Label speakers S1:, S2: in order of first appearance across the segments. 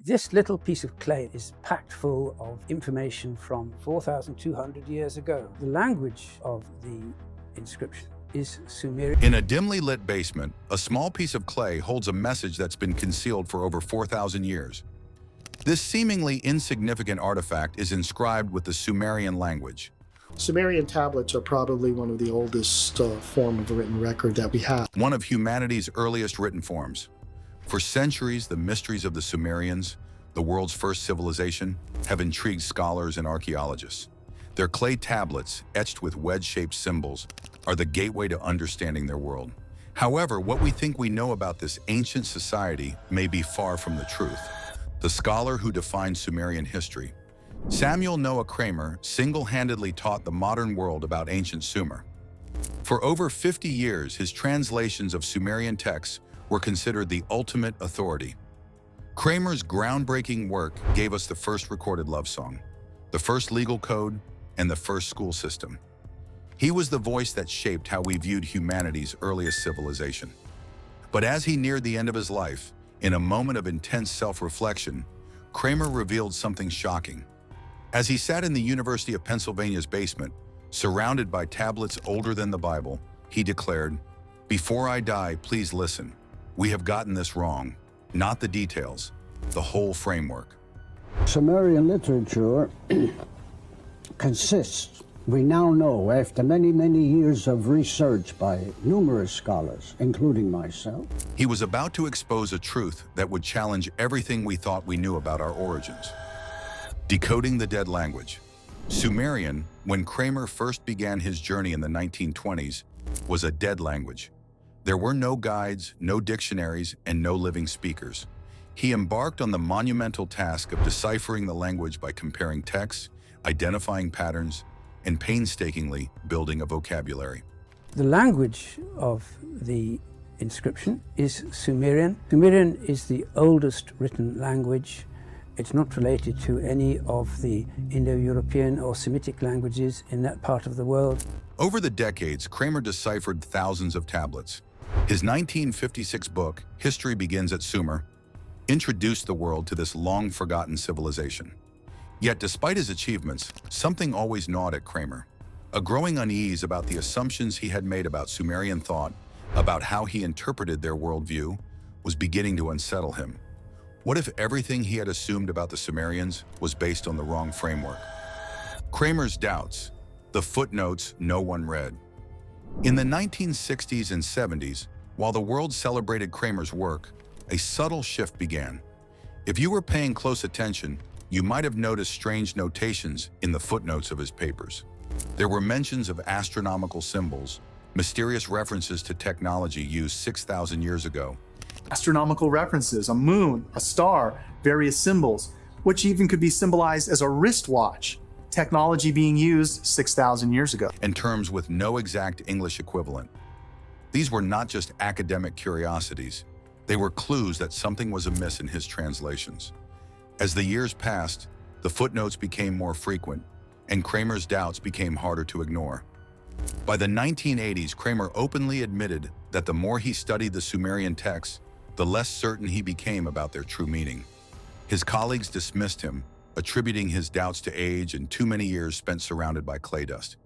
S1: This little piece of clay is packed full of information from 4,200 years ago. The language of the inscription is Sumerian.
S2: In a dimly lit basement, a small piece of clay holds a message that's been concealed for over 4,000 years. This seemingly insignificant artifact is inscribed with the Sumerian language.
S3: Sumerian tablets are probably one of the oldest form of written record that we have.
S2: One of humanity's earliest written forms. For centuries, the mysteries of the Sumerians, the world's first civilization, have intrigued scholars and archaeologists. Their clay tablets, etched with wedge-shaped symbols, are the gateway to understanding their world. However, what we think we know about this ancient society may be far from the truth. The scholar who defined Sumerian history, Samuel Noah Kramer, single-handedly taught the modern world about ancient Sumer. For over 50 years, his translations of Sumerian texts were considered the ultimate authority. Kramer's groundbreaking work gave us the first recorded love song, the first legal code, and the first school system. He was the voice that shaped how we viewed humanity's earliest civilization. But as he neared the end of his life, in a moment of intense self-reflection, Kramer revealed something shocking. As he sat in the University of Pennsylvania's basement, surrounded by tablets older than the Bible, he declared, "Before I die, please listen. We have gotten this wrong. Not the details, the whole framework."
S4: Sumerian literature consists, we now know after many, many years of research by numerous scholars, including myself.
S2: He was about to expose a truth that would challenge everything we thought we knew about our origins. Decoding the dead language. Sumerian, when Kramer first began his journey in the 1920s, was a dead language. There were no guides, no dictionaries, and no living speakers. He embarked on the monumental task of deciphering the language by comparing texts, identifying patterns, and painstakingly building a vocabulary.
S1: The language of the inscription is Sumerian. Sumerian is the oldest written language. It's not related to any of the Indo-European or Semitic languages in that part of the world.
S2: Over the decades, Kramer deciphered thousands of tablets. His 1956 book, History Begins at Sumer, introduced the world to this long-forgotten civilization. Yet despite his achievements, something always gnawed at Kramer. A growing unease about the assumptions he had made about Sumerian thought, about how he interpreted their worldview, was beginning to unsettle him. What if everything he had assumed about the Sumerians was based on the wrong framework? Kramer's doubts, the footnotes no one read. In the 1960s and 70s, while the world celebrated Kramer's work, a subtle shift began. If you were paying close attention, you might have noticed strange notations in the footnotes of his papers. There were mentions of astronomical symbols, mysterious references to technology used 6,000 years ago.
S5: Astronomical references, a moon, a star, various symbols, which even could be symbolized as a wristwatch, technology being used 6,000 years ago.
S2: And terms with no exact English equivalent. These were not just academic curiosities. They were clues that something was amiss in his translations. As the years passed, the footnotes became more frequent, and Kramer's doubts became harder to ignore. By the 1980s, Kramer openly admitted that the more he studied the Sumerian texts, the less certain he became about their true meaning. His colleagues dismissed him, attributing his doubts to age and too many years spent surrounded by clay dust.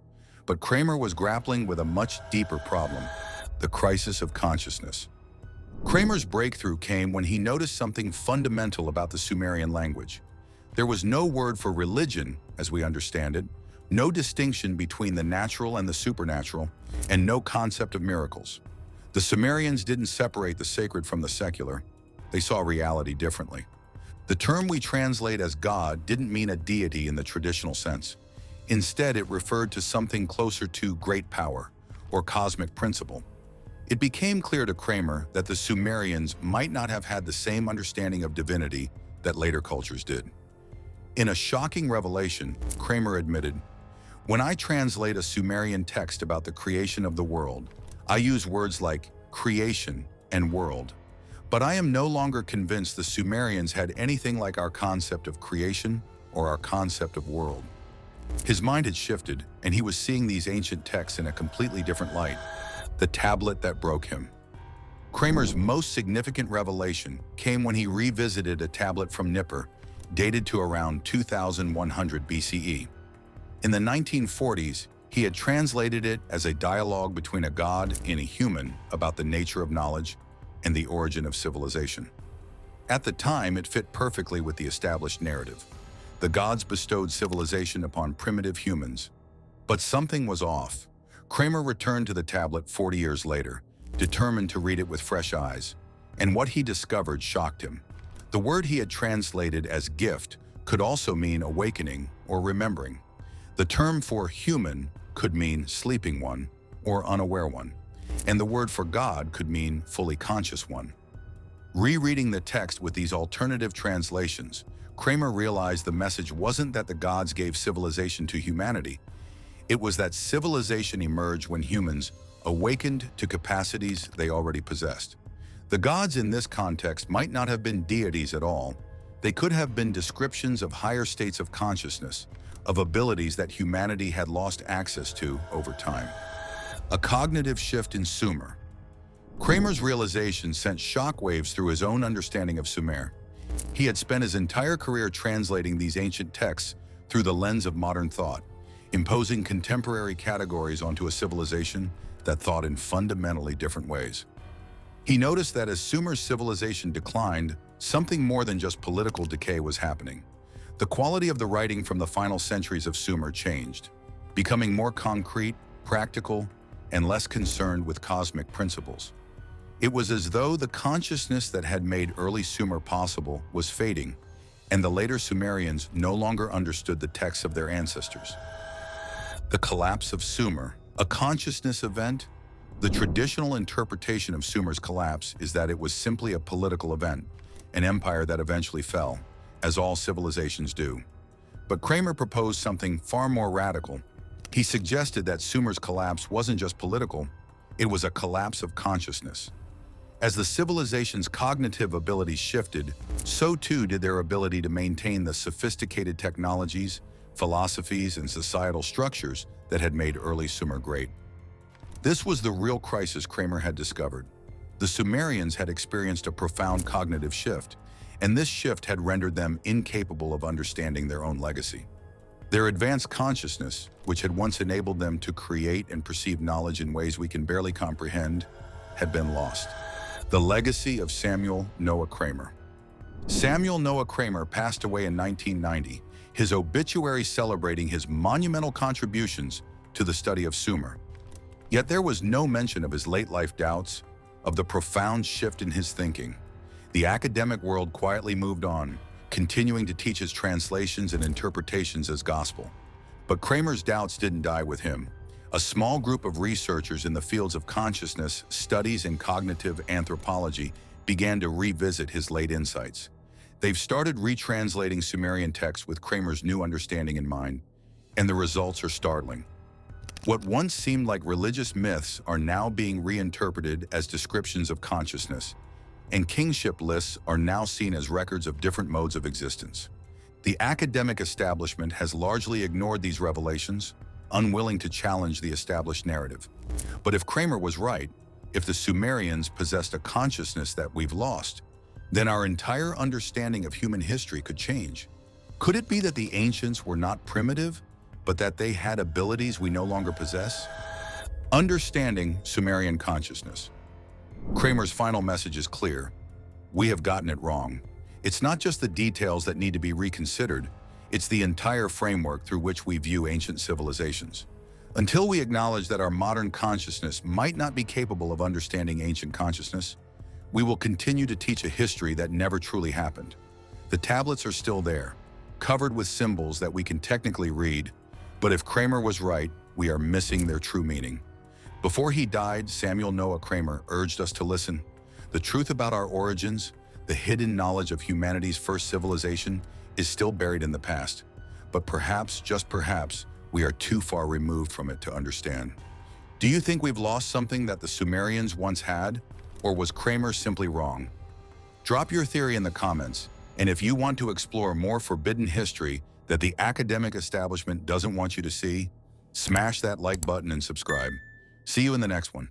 S2: But Kramer was grappling with a much deeper problem, the crisis of consciousness. Kramer's breakthrough came when he noticed something fundamental about the Sumerian language. There was no word for religion, as we understand it, no distinction between the natural and the supernatural, and no concept of miracles. The Sumerians didn't separate the sacred from the secular. They saw reality differently. The term we translate as God didn't mean a deity in the traditional sense. Instead, it referred to something closer to great power or cosmic principle. It became clear to Kramer that the Sumerians might not have had the same understanding of divinity that later cultures did. In a shocking revelation, Kramer admitted, "When I translate a Sumerian text about the creation of the world, I use words like creation and world. But I am no longer convinced the Sumerians had anything like our concept of creation or our concept of world." His mind had shifted, and he was seeing these ancient texts in a completely different light. The tablet that broke him. Kramer's most significant revelation came when he revisited a tablet from Nippur, dated to around 2100 BCE. In the 1940s, he had translated it as a dialogue between a god and a human about the nature of knowledge and the origin of civilization. At the time, it fit perfectly with the established narrative. The gods bestowed civilization upon primitive humans. But something was off. Kramer returned to the tablet 40 years later, determined to read it with fresh eyes, and what he discovered shocked him. The word he had translated as gift could also mean awakening or remembering. The term for human could mean sleeping one or unaware one, and the word for God could mean fully conscious one. Rereading the text with these alternative translations, Kramer realized the message wasn't that the gods gave civilization to humanity. It was that civilization emerged when humans awakened to capacities they already possessed. The gods in this context might not have been deities at all. They could have been descriptions of higher states of consciousness, of abilities that humanity had lost access to over time. A cognitive shift in Sumer. Kramer's realization sent shockwaves through his own understanding of Sumer. He had spent his entire career translating these ancient texts through the lens of modern thought, imposing contemporary categories onto a civilization that thought in fundamentally different ways. He noticed that as Sumer's civilization declined, something more than just political decay was happening. The quality of the writing from the final centuries of Sumer changed, becoming more concrete, practical, and less concerned with cosmic principles. It was as though the consciousness that had made early Sumer possible was fading, and the later Sumerians no longer understood the texts of their ancestors. The collapse of Sumer, a consciousness event. The traditional interpretation of Sumer's collapse is that it was simply a political event, an empire that eventually fell, as all civilizations do. But Kramer proposed something far more radical. He suggested that Sumer's collapse wasn't just political, it was a collapse of consciousness. As the civilization's cognitive abilities shifted, so too did their ability to maintain the sophisticated technologies, philosophies, and societal structures that had made early Sumer great. This was the real crisis Kramer had discovered. The Sumerians had experienced a profound cognitive shift, and this shift had rendered them incapable of understanding their own legacy. Their advanced consciousness, which had once enabled them to create and perceive knowledge in ways we can barely comprehend, had been lost. The legacy of Samuel Noah Kramer. Samuel Noah Kramer passed away in 1990, his obituary celebrating his monumental contributions to the study of Sumer. Yet there was no mention of his late-life doubts, of the profound shift in his thinking. The academic world quietly moved on, continuing to teach his translations and interpretations as gospel. But Kramer's doubts didn't die with him. A small group of researchers in the fields of consciousness, studies, and cognitive anthropology began to revisit his late insights. They've started retranslating Sumerian texts with Kramer's new understanding in mind, and the results are startling. What once seemed like religious myths are now being reinterpreted as descriptions of consciousness, and kingship lists are now seen as records of different modes of existence. The academic establishment has largely ignored these revelations, unwilling to challenge the established narrative. But if Kramer was right, if the Sumerians possessed a consciousness that we've lost, then our entire understanding of human history could change. Could it be that the ancients were not primitive, but that they had abilities we no longer possess? Understanding Sumerian consciousness. Kramer's final message is clear. We have gotten it wrong. It's not just the details that need to be reconsidered, it's the entire framework through which we view ancient civilizations. Until we acknowledge that our modern consciousness might not be capable of understanding ancient consciousness, we will continue to teach a history that never truly happened. The tablets are still there, covered with symbols that we can technically read, but if Kramer was right, we are missing their true meaning. Before he died, Samuel Noah Kramer urged us to listen. The truth about our origins, the hidden knowledge of humanity's first civilization, is still buried in the past. But perhaps, just perhaps, we are too far removed from it to understand. Do you think we've lost something that the Sumerians once had? Or was Kramer simply wrong? Drop your theory in the comments, and if you want to explore more forbidden history that the academic establishment doesn't want you to see, smash that like button and subscribe. See you in the next one.